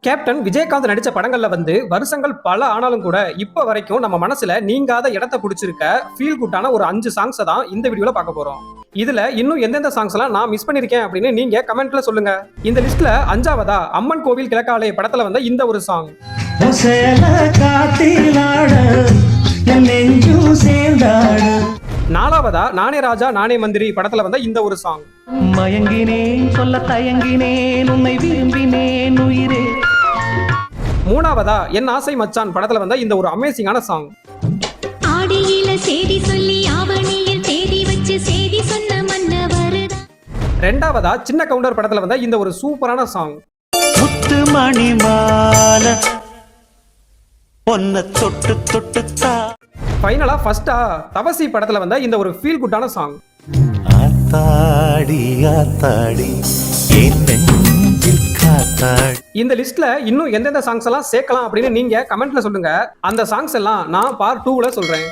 Captain Vijayakanth நடிச்ச படங்கள்ல வந்து வருஷங்கள் பல ஆனாலும் கூட இப்ப வரைக்கும் நம்ம மனசுல நீங்காத இடத்தை பிடிச்சிருக்க ஃபீல் குட்டான ஒரு 5 சாங்ஸை தான் இந்த வீடியோல பார்க்க போறோம். இதுல இன்னும் எந்தெந்த சாங்ஸ் எல்லாம் நான் மிஸ் பண்ணிருக்கேன் அப்படின்னு நீங்க கமெண்ட்ல சொல்லுங்க. இந்த லிஸ்ட்ல 5ஆவதா அம்மன் கோவில் கிழக்காலே படத்துல வந்த இந்த ஒரு சாங். நாலாவதா நானே ராஜா நானே மந்திரி படத்துல வந்த இந்த ஒரு சாங். மயங்கினேன் சொல்ல தயங்கினேன் உன்னை விரும்பினேன் உயிரே. மூணாவதா என் ஆசை மச்சான் படத்துல வந்த இந்த ஒரு அமேசிங்கான சாங். ஆடியில சேதி சொல்லி ஆவணியில் தேதி வச்சு சேதி சொன்ன மன்னவருதான். ரெண்டாவதா சின்ன கவுண்டர் படத்துல வந்த இந்த ஒரு சூப்பரான சாங். முத்து மணி மாலை பொன்ன தொட்டு தொட்டுத்தா. ஃபைனலா ஃபர்ஸ்டா தவசி படத்துல வந்த இந்த ஒரு ஃபீல் குட்டான சாங். ஆத்தாடி ஆத்தாடி என் நெஞ்சில் காத்தாடி. இந்த லிஸ்ட்ல இன்னும் எந்தெந்த சாங்ஸ் எல்லாம் சேர்க்கலாம் அப்படின்னு நீங்க கமெண்ட்ல சொல்லுங்க. அந்த சாங்ஸ் எல்லாம் நான் பார்ட் 2ல சொல்றேன்.